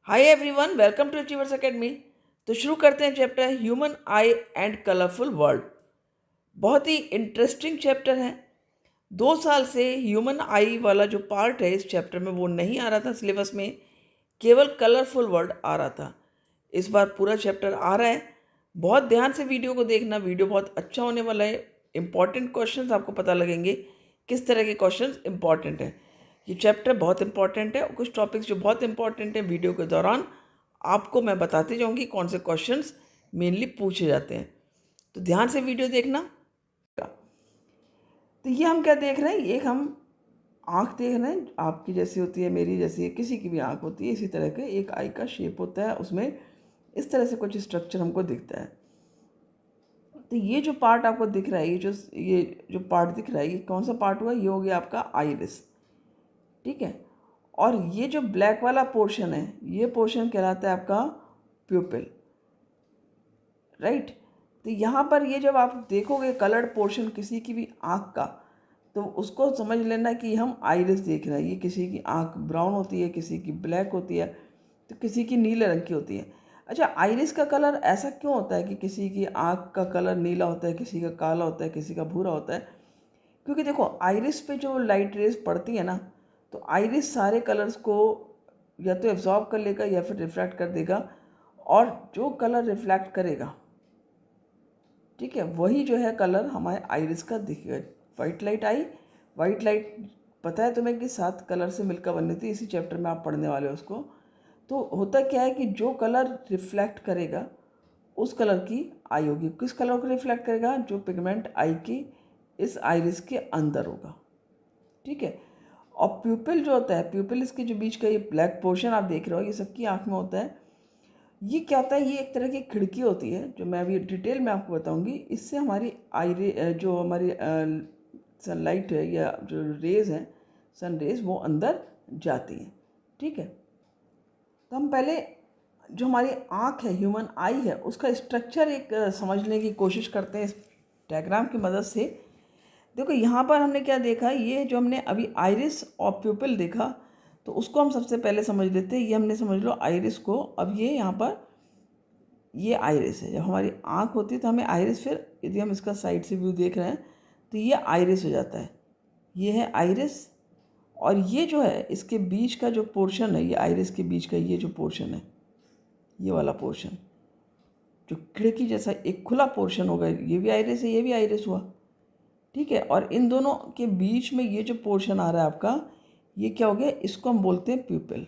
Hi everyone, welcome to Achievers Academy. तो शुरू करते हैं chapter human eye and colourful world. बहुत ही इंटरेस्टिंग चैप्टर है। 2 साल से ह्यूमन आई वाला जो पार्ट है इस चैप्टर में वो नहीं आ रहा था सिलेबस में, केवल कलरफुल वर्ल्ड आ रहा था। इस बार पूरा चैप्टर आ रहा है। बहुत ध्यान से वीडियो को देखना, वीडियो बहुत अच्छा होने वाला है। इंपॉर्टेंट क्वेश्चंस आपको पता लगेंगे किस तरह के क्वेश्चंस इंपॉर्टेंट हैं। ये चैप्टर बहुत इंपॉर्टेंट है और कुछ टॉपिक्स जो बहुत इंपॉर्टेंट है वीडियो के दौरान आपको मैं बताती जाऊंगी कौन से क्वेश्चंस मेनली पूछे जाते हैं। तो ध्यान से वीडियो देखना। तो ये हम क्या देख रहे हैं, एक हम आँख देख रहे हैं। आपकी जैसी होती है, मेरी जैसी है, किसी की भी आँख होती है। इसी तरह के एक आई का शेप होता है, उसमें इस तरह से कुछ स्ट्रक्चर हमको दिखता है। तो ये जो पार्ट आपको दिख रहा है, ये जो पार्ट दिख रहा है, ये कौन सा पार्ट हुआ? ये हो गया आपका आइरिस। ठीक है। और ये जो ब्लैक वाला पोर्शन है, ये पोर्शन कहलाता है आपका प्यूपिल। राइट। तो यहाँ पर ये जब आप देखोगे कलर्ड पोर्शन किसी की भी आँख का, तो उसको समझ लेना कि हम आइरिस देख रहे हैं। ये किसी की आँख ब्राउन होती है, किसी की ब्लैक होती है, तो किसी की नीले रंग की होती है। अच्छा, आइरिस का कलर ऐसा क्यों होता है कि किसी की आँख का कलर नीला होता है, किसी का काला होता है, किसी का भूरा होता है? क्योंकि देखो, आइरिस पे जो लाइट रेज पड़ती है ना, तो आइरिस सारे कलर्स को या तो एब्जॉर्ब कर लेगा या फिर रिफ्लेक्ट कर देगा। और जो कलर रिफ्लेक्ट करेगा, ठीक है, वही जो है कलर हमारे आइरिस का दिखेगा। वाइट लाइट आई, वाइट लाइट पता है तुम्हें कि 7 कलर से मिलकर बनी थी। इसी चैप्टर में आप पढ़ने वाले हो उसको। तो होता क्या है कि जो कलर रिफ्लेक्ट करेगा उस कलर की आई होगी। किस कलर को रिफ्लेक्ट करेगा? जो पिगमेंट आई की इस आइरिस के अंदर होगा। ठीक है। और प्यूपिल जो होता है, प्यूपिल इसके जो बीच का ये ब्लैक पोर्शन आप देख रहे हो, ये सबकी आँख में होता है। ये क्या होता है? ये एक तरह की खिड़की होती है, जो मैं अभी डिटेल में आपको बताऊंगी। इससे हमारी जो हमारी सनलाइट है या जो रेज हैं, सन रेज, वो अंदर जाती हैं। ठीक है। तो हम पहले जो हमारी आँख है, ह्यूमन आई है, उसका स्ट्रक्चर एक समझने की कोशिश करते हैं इस डायग्राम की मदद से। देखो, यहाँ पर हमने क्या देखा, ये जो हमने अभी आइरिस और प्यूपिल देखा, तो उसको हम सबसे पहले समझ लेते हैं। ये हमने समझ लो आइरिस को। अब ये यहाँ पर ये आइरिस है। जब हमारी आँख होती है तो हमें आइरिस, फिर यदि हम इसका साइड से व्यू देख रहे हैं तो ये आइरिस हो जाता है। ये है आइरिस। और ये जो है इसके बीच का जो पोर्शन है, ये आइरिस के बीच का ये जो पोर्शन है, ये वाला पोर्शन जो खिड़की जैसा एक खुला पोर्शन होगा, ये भी आइरिस है, ये भी आइरिस हुआ। ठीक है। और इन दोनों के बीच में ये जो पोर्शन आ रहा है आपका, ये क्या हो गया? इसको हम बोलते हैं प्यूपिल।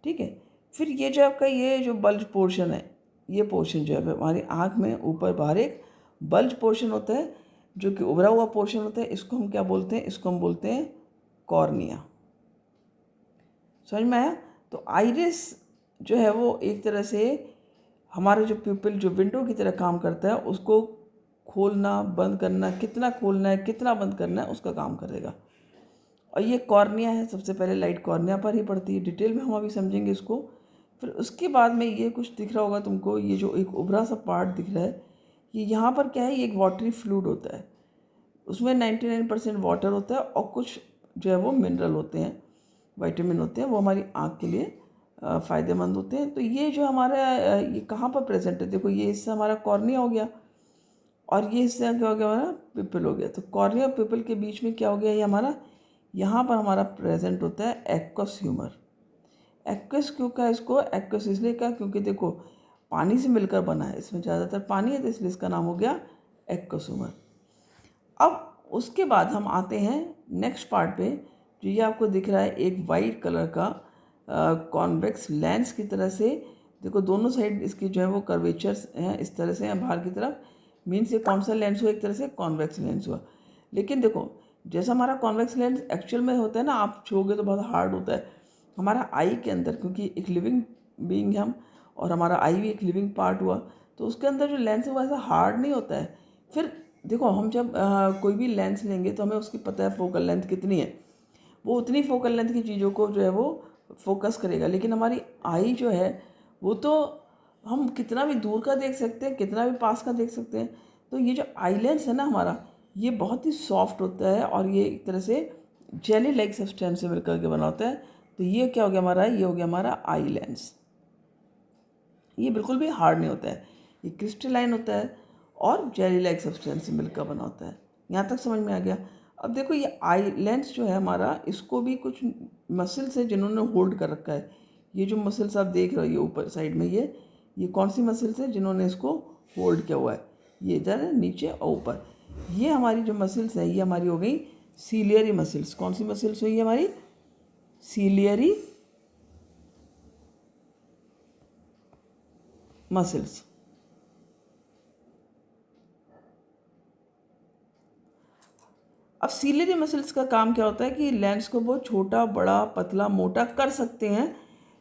ठीक है। फिर ये जो आपका ये जो बल्ज पोर्शन है, ये पोर्शन जो है हमारी आँख में ऊपर बाहर एक बल्ज पोर्शन होता है, जो कि उभरा हुआ पोर्शन होता है। इसको हम क्या बोलते हैं? इसको हम बोलते हैं कॉर्निया। समझ में आया? तो आइरिस जो है वो एक तरह से हमारा जो प्यूपिल जो विंडो की तरह काम करता है, उसको खोलना बंद करना, कितना खोलना है कितना बंद करना है, उसका काम करेगा। और ये कॉर्निया है। सबसे पहले लाइट कॉर्निया पर ही पड़ती है। डिटेल में हम अभी समझेंगे इसको। फिर उसके बाद में ये कुछ दिख रहा होगा तुमको, ये जो एक उभरा सा पार्ट दिख रहा है, ये यहाँ पर क्या है? ये एक वाटरी फ्लूइड होता है। उसमें 99% वाटर होता है और कुछ जो है वो मिनरल होते हैं, विटामिन होते हैं, वो हमारी आँख के लिए फ़ायदेमंद होते हैं। तो ये जो हमारा ये कहाँ पर प्रेजेंट है? देखो, ये हिस्सा हमारा कॉर्निया हो गया और ये हिस्सा क्या हो गया? हमारा पिपल हो गया। तो कॉर्निया और पिपल के बीच में क्या हो गया? ये हमारा यहाँ पर हमारा प्रेजेंट होता है एक्वस ह्यूमर। एक्वस क्यों कहा इसको? एक्वस इसलिए कहा क्योंकि देखो, पानी से मिलकर बना है, इसमें ज़्यादातर पानी है, तो इसलिए इसका नाम हो गया एक्वस ह्यूमर। अब उसके बाद हम आते हैं नेक्स्ट पार्ट पे। जो ये आपको दिख रहा है एक वाइट कलर का कॉन्वेक्स लेंस की तरह से। देखो, दोनों साइड इसकी जो है वो कर्वेचर्स हैं, इस तरह से हैं बाहर की तरफ। मीन्स ये कौन सा लेंस हुआ? एक तरह से कॉन्वेक्स लेंस हुआ। लेकिन देखो, जैसा हमारा कॉन्वेक्स लेंस एक्चुअल में होता है ना, आप छूओगे तो बहुत हार्ड होता है। हमारा आई के अंदर, क्योंकि एक लिविंग बीइंग हम, और हमारा आई भी एक लिविंग पार्ट हुआ, तो उसके अंदर जो लेंस है वो ऐसा हार्ड नहीं होता है। फिर देखो, हम जब कोई भी लेंस लेंगे तो हमें उसकी पता है फोकल लेंथ कितनी है, वो उतनी फोकल लेंथ की चीज़ों को जो है वो फोकस करेगा। लेकिन हमारी आई जो है वो तो हम कितना भी दूर का देख सकते हैं, कितना भी पास का देख सकते हैं। तो ये जो आई लेंस है ना हमारा, ये बहुत ही सॉफ्ट होता है और ये एक तरह से जेली लाइक सब्सटेंस से मिलकर के बना होता है। तो ये क्या हो गया हमारा, ये हो गया हमारा आई लेंस। ये बिल्कुल भी हार्ड नहीं होता है, ये क्रिस्टलाइन होता है और जेली लाइक सब्सटेंस से मिलकर बना होता है। यहाँ तक समझ में आ गया। अब देखो ये आई लेंस जो है हमारा, इसको भी कुछ मसल्स है जिन्होंने होल्ड कर रखा है। ये जो मसल्स आप देख रहे हो ये ऊपर साइड में, ये कौन सी मसल्स है जिन्होंने इसको होल्ड किया हुआ है? ये इधर है, नीचे और ऊपर। ये हमारी जो मसल्स है ये हमारी हो गई सीलियरी मसल्स। कौन सी मसल्स हुई हमारी? Ciliary muscles. अब सीलियरी मसल्स का काम क्या होता है कि लेंस को वो छोटा, बड़ा, पतला, मोटा कर सकते हैं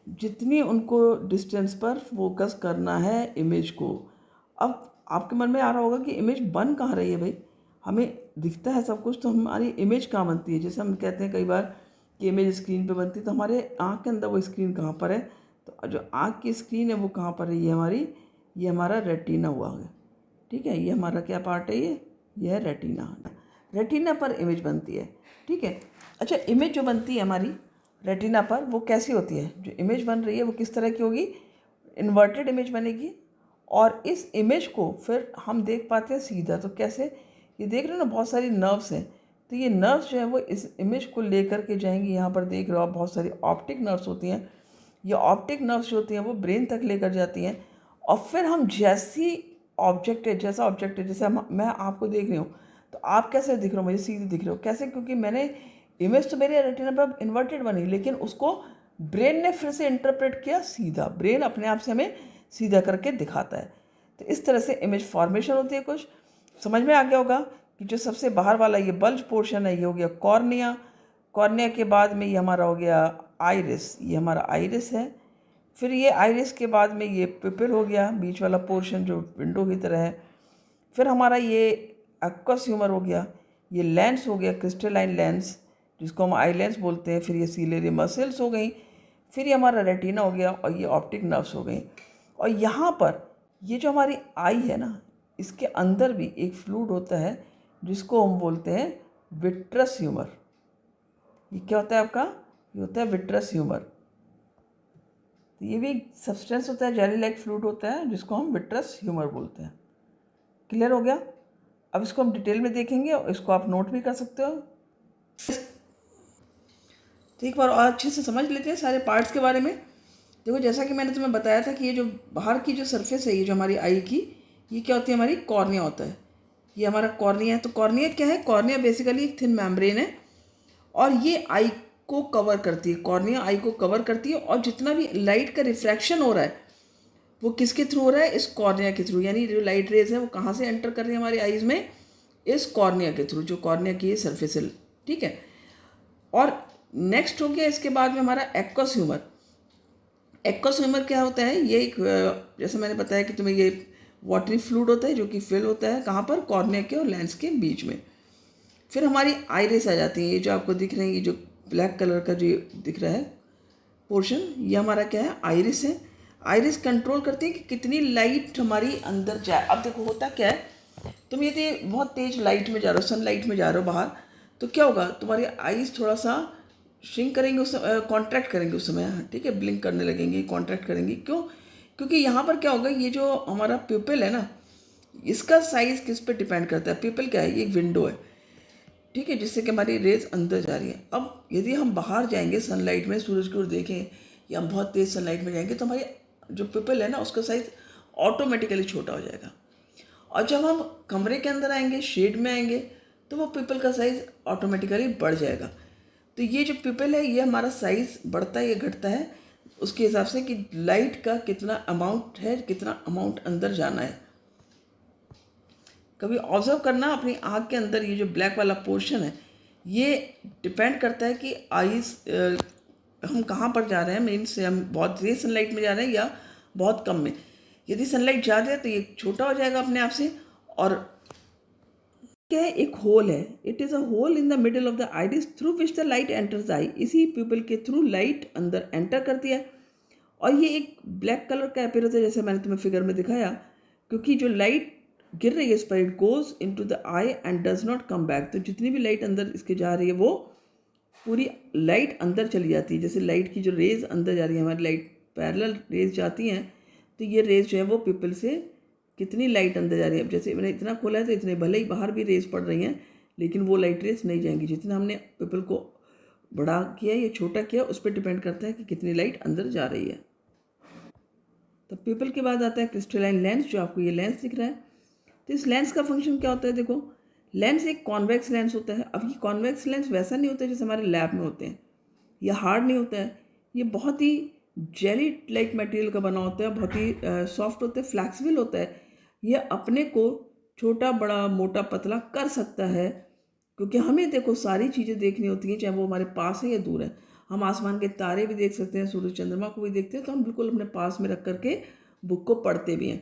जितनी उनको डिस्टेंस पर फोकस करना है इमेज को। अब आपके मन में आ रहा होगा कि इमेज बन कहाँ रही है भाई? हमें दिखता है सब कुछ, तो हमारी इमेज कहाँ बनती है? जैसे हम कहते हैं कई बार कि इमेज स्क्रीन पे बनती है, तो हमारे आँख के अंदर वो स्क्रीन कहाँ पर है? तो जो आँख की स्क्रीन है वो कहाँ पर है? ये हमारी, ये हमारा रेटिना हुआ है। ठीक है, ये हमारा क्या पार्ट है? ये है रेटिना। रेटिना पर इमेज बनती है। ठीक है। अच्छा, इमेज जो बनती है हमारी रेटिना पर वो कैसी होती है? जो इमेज बन रही है वो किस तरह की होगी? इन्वर्टेड इमेज बनेगी। और इस इमेज को फिर हम देख पाते हैं सीधा। तो कैसे? ये देख रहे हो ना, बहुत सारी नर्व्स हैं। तो ये नर्व्स जो है वो इस इमेज को लेकर के जाएंगी। यहाँ पर देख रहे हो आप, बहुत सारी ऑप्टिक नर्व्स होती हैं। ये ऑप्टिक नर्व्स जो होती हैं वो ब्रेन तक लेकर जाती हैं। और फिर हम जैसा ऑब्जेक्ट है, जैसे मैं आपको देख रही हूँ, तो आप कैसे दिख रहे हो? मुझे सीधे दिख रहे हो। कैसे? क्योंकि मैंने इमेज तो मेरे रेटिना पर इन्वर्टेड बनी, लेकिन उसको ब्रेन ने फिर से इंटरप्रेट किया सीधा। ब्रेन अपने आप से हमें सीधा करके दिखाता है। तो इस तरह से इमेज फॉर्मेशन होती है। कुछ समझ में आ गया होगा कि जो सबसे बाहर वाला ये बल्ज पोर्शन है ये हो गया कॉर्निया। कॉर्निया के बाद में ये हमारा हो गया आइरिस। ये हमारा आइरिस है। फिर ये आइरिस के बाद में ये पिपिल हो गया, बीच वाला पोर्शन जो विंडो की तरह है। फिर हमारा ये एक्वस ह्यूमर हो गया। ये लेंस हो गया, क्रिस्टलाइन लेंस, जिसको हम आई लेंस बोलते हैं। फिर ये सीलियरी मसल्स हो गई। फिर ये हमारा रेटिना हो गया और ये ऑप्टिक नर्व्स हो गई। और यहाँ पर ये जो हमारी आई है ना, इसके अंदर भी एक फ्लूइड होता है जिसको हम बोलते हैं विट्रस ह्यूमर। ये क्या होता है आपका? ये होता है विट्रस ह्यूमर। तो ये भी सब्सटेंस होता है, जेली लाइक फ्लूइड होता है, जिसको हम विट्रस ह्यूमर बोलते हैं। क्लियर हो गया? अब इसको हम डिटेल में देखेंगे और इसको आप नोट भी कर सकते हो। तो एक बार और अच्छे से समझ लेते हैं सारे पार्ट्स के बारे में। देखो, जैसा कि मैंने तुम्हें बताया था कि ये जो बाहर की जो सरफेस है, ये जो हमारी आई की, ये क्या होती है? हमारी कॉर्निया होता है। ये हमारा कॉर्निया है। तो कॉर्निया क्या है? कॉर्निया बेसिकली एक थिन मेम्ब्रेन है और ये आई को कवर करती है। कॉर्निया आई को कवर करती है और जितना भी लाइट का रिफ्रैक्शन हो रहा है वो किसके थ्रू हो रहा है? इस कॉर्निया के थ्रू। यानी जो लाइट रेज है वो कहाँ से एंटर कर रही है हमारी आईज में? इस कॉर्निया के थ्रू, जो कॉर्निया की सरफेस है। ठीक है। और नेक्स्ट हो गया इसके बाद में हमारा एक्वस ह्यूमर। एक्वस ह्यूमर क्या होता है? ये एक, जैसे मैंने बताया कि तुम्हें, ये वाटरी फ्लूइड होता है जो कि फिल होता है कहाँ पर? कॉर्निया के और लेंस के बीच में। फिर हमारी आइरिस आ जाती है। ये जो आपको दिख रही है, ये जो ब्लैक कलर का जो दिख रहा है पोर्शन, ये हमारा क्या है? आइरिस है। आइरिस कंट्रोल करती है कि कितनी लाइट हमारी अंदर जाए। अब देखो होता क्या है, तुम यदि बहुत तेज लाइट में जा रहे हो, सनलाइट में जा रहे हो बाहर, तो क्या होगा? तुम्हारी आइज थोड़ा सा श्रिंक करेंगे उस कॉन्ट्रैक्ट करेंगे उस समय। ठीक है, ब्लिंक करने लगेंगी, कॉन्ट्रैक्ट करेंगी। क्यों? क्योंकि यहाँ पर क्या होगा, ये जो हमारा प्यूपिल है ना, इसका साइज किस पे डिपेंड करता है? प्यूपिल क्या है? ये एक विंडो है। ठीक है, जिससे कि हमारी रेज अंदर जा रही है। अब यदि हम बाहर जाएंगे सनलाइट में, सूरज की ओर देखें, या हम बहुत तेज़ सनलाइट में जाएंगे, तो हमारी जो पिपल है ना, उसका साइज़ ऑटोमेटिकली छोटा हो जाएगा। और जब हम कमरे के अंदर आएंगे, शेड में आएंगे, तो वो पिपल का साइज़ ऑटोमेटिकली बढ़ जाएगा। तो ये जो पिपल है, ये हमारा साइज़ बढ़ता है या घटता है उसके हिसाब से कि लाइट का कितना अमाउंट है, कितना अमाउंट अंदर जाना है। कभी ऑब्जर्व करना अपनी आँख के अंदर, ये जो ब्लैक वाला पोर्शन है, ये डिपेंड करता है कि आइज हम कहाँ पर जा रहे हैं। मीन्स हम बहुत तेज सनलाइट में जा रहे हैं या बहुत कम में। यदि सनलाइट ज़्यादा है तो ये छोटा हो जाएगा अपने आप से। और क्या है? एक होल है। It is a hole in the middle of the iris through which the light enters eye. इसी प्यूपिल के थ्रू लाइट अंदर एंटर करती है और ये एक ब्लैक कलर का अपीयर होता है, जैसे मैंने तुम्हें फिगर में दिखाया। क्योंकि जो लाइट गिर रही है इस पर, it goes in to the eye and does not come back. तो जितनी भी लाइट अंदर इसके जा रही है वो पूरी लाइट अंदर चली जाती है। जैसे लाइट की जो रेज़ अंदर जा रही है, हमारी लाइट पैरेलल रेज़ जाती हैं, तो ये रेज़ जो है वो पिपल से कितनी लाइट अंदर जा रही है। अब जैसे मैंने इतना खोला है तो इतने भले ही बाहर भी रेज़ पड़ रही हैं, लेकिन वो लाइट रेज़ नहीं जाएंगी। जितना हमने पिपल को बड़ा किया या छोटा किया उस पर डिपेंड करता है कि कितनी लाइट अंदर जा रही है। तो पिपल के बाद आता है क्रिस्टलाइन लेंस, जो आपको ये लेंस दिख रहा है। तो इस लेंस का फंक्शन क्या होता है? देखो, लेंस एक कॉन्वेक्स लेंस होता है। अब ये कॉन्वेक्स लेंस वैसा नहीं होता जैसे हमारे लैब में होते हैं, या हार्ड नहीं होता है। ये बहुत ही जेली लाइक मटेरियल का बना होता है, बहुत ही सॉफ्ट होता है, फ्लैक्सिबल होता है। ये अपने को छोटा बड़ा मोटा पतला कर सकता है, क्योंकि हमें देखो सारी चीज़ें देखनी होती हैं, चाहे वो हमारे पास है या दूर है। हम आसमान के तारे भी देख सकते हैं, सूरज चंद्रमा को भी देखते हैं, तो हम बिल्कुल अपने पास में रख करके बुक को पढ़ते भी हैं।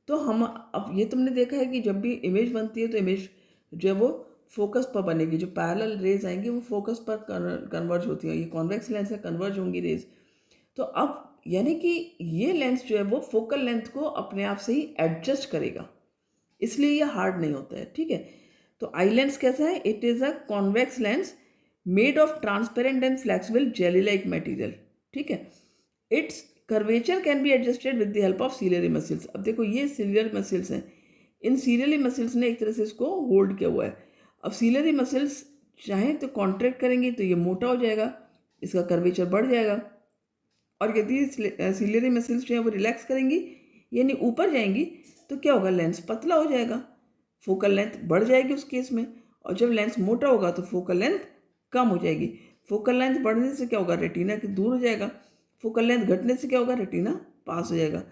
तो हम अब ये तुमने देखा है कि जब भी इमेज बनती है तो इमेज जो है वो फोकस पर बनेगी। जो पैरेलल रेज आएंगी वो फोकस पर कन्वर्ज होती है। ये कॉन्वेक्स लेंस है, कन्वर्ज होंगी रेज। तो अब यानी कि ये लेंस जो है वो फोकल लेंथ को अपने आप से ही एडजस्ट करेगा, इसलिए ये हार्ड नहीं होता है। ठीक है, तो आई लेंस कैसा है? It is a convex lens made of transparent and flexible jelly like material. ठीक है, it's curvature can be adjusted with the help of ciliary muscles. अब देखो ये सीलियर मसल्स हैं, इन सीलियरी मसल्स ने एक तरह से इसको होल्ड किया हुआ है। अब सीलियरी मसल्स चाहें तो कॉन्ट्रैक्ट करेंगी तो ये मोटा हो जाएगा, इसका कर्वेचर बढ़ जाएगा। और यदि सीलियरी मसल्स जो है वो रिलैक्स करेंगी यानी ऊपर जाएंगी तो क्या होगा? लेंस पतला हो जाएगा, फोकल लेंथ बढ़ जाएगी उस केस में। और जब लेंस मोटा होगा तो फोकल लेंथ कम हो जाएगी। फोकल लेंथ बढ़ने से क्या होगा? रेटिना के दूर हो जाएगा। फोकल लेंथ घटने से क्या होगा? रेटिना पास हो जाएगा।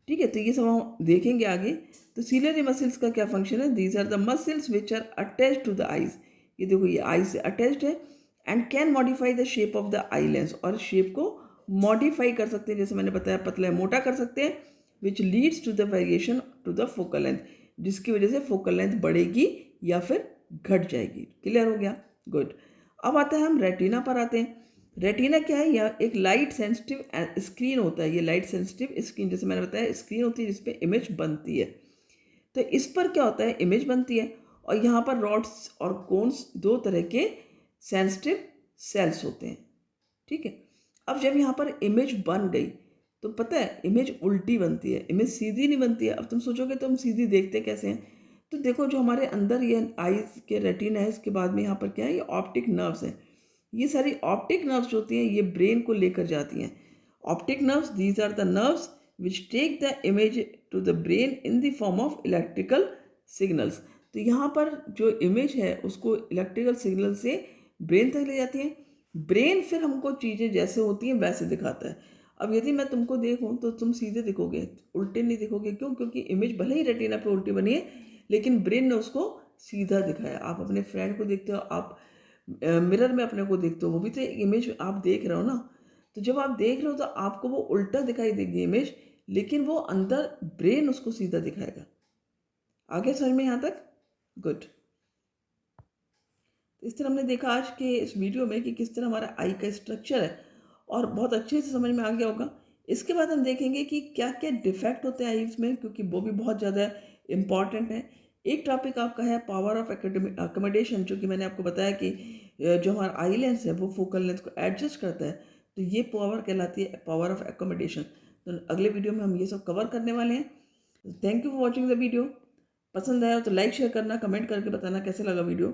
ठीक है, तो ये सब हम देखेंगे आगे। तो सीलियरी मसल्स का क्या फंक्शन है? These are the muscles which are attach to the eyes. ये देखो ये आई से अटैच्ड है, and can modify the shape of the eye lens. और शेप को मॉडिफाई कर सकते हैं, जैसे मैंने बताया पतला मोटा कर सकते हैं, which leads to the variation to the focal length, जिसकी वजह से फोकल लेंथ बढ़ेगी या फिर घट जाएगी। क्लियर हो गया? गुड। अब आता है हम रेटिना पर आते हैं। रेटिना क्या है? यह एक लाइट सेंसिटिव स्क्रीन होता है। ये लाइट सेंसिटिव स्क्रीन, जैसे मैंने बताया, स्क्रीन होती है जिसपे इमेज बनती है। तो इस पर क्या होता है? इमेज बनती है, और यहाँ पर रॉड्स और कोन्स दो तरह के सेंसिटिव सेल्स होते हैं। ठीक है, अब जब यहाँ पर इमेज बन गई तो पता है इमेज उल्टी बनती है, इमेज सीधी नहीं बनती है। अब तुम सोचोगे तो हम सीधी देखते कैसे हैं? तो देखो जो हमारे अंदर ये आईज के रेटिना है, इसके बाद में यहाँ पर क्या है? ये ऑप्टिक नर्व्स हैं। ये सारी ऑप्टिक नर्व्स होती हैं, ये ब्रेन को लेकर जाती हैं। Optic nerves, these are the nerves which take the image to the brain in the form of electrical signals. तो यहाँ पर जो इमेज है उसको इलेक्ट्रिकल सिग्नल से ब्रेन तक ले जाती हैं। ब्रेन फिर हमको चीज़ें जैसे होती हैं वैसे दिखाता है। अब यदि मैं तुमको देखूं तो तुम सीधे दिखोगे, उल्टे नहीं दिखोगे। क्यों? क्योंकि इमेज भले ही रेटिना पे उल्टी बनी है, लेकिन ब्रेन ने उसको सीधा दिखाया। आप अपने फ्रेंड को देखते हो, आप मिरर में अपने को देखते हो, वो भी तो एक इमेज आप देख रहे हो ना। तो जब आप देख रहे हो तो आपको वो उल्टा दिखाई देगी इमेज, लेकिन वो अंदर ब्रेन उसको सीधा दिखाएगा। आगे समझ में यहाँ तक? गुड। तो इस तरह हमने देखा आज के इस वीडियो में कि किस तरह हमारा आई का स्ट्रक्चर है, और बहुत अच्छे से समझ में आ गया होगा। इसके बाद हम देखेंगे कि क्या क्या डिफेक्ट होते हैं आईज में, क्योंकि वो भी बहुत ज़्यादा इम्पॉर्टेंट है। एक टॉपिक आपका है पावर ऑफ अकोमोडेशन, जो कि मैंने आपको बताया कि जो हमारा आई लेंस है वो फोकल लेंथ को एडजस्ट करता है, तो ये पावर कहलाती है पावर ऑफ अकोमोडेशन। तो अगले वीडियो में हम ये सब कवर करने वाले हैं। Thank you for watching the video. पसंद आया तो लाइक शेयर करना, कमेंट करके बताना कैसे लगा वीडियो,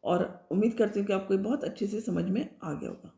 और उम्मीद करती हूँ कि आपको बहुत अच्छे से समझ में आ गया होगा।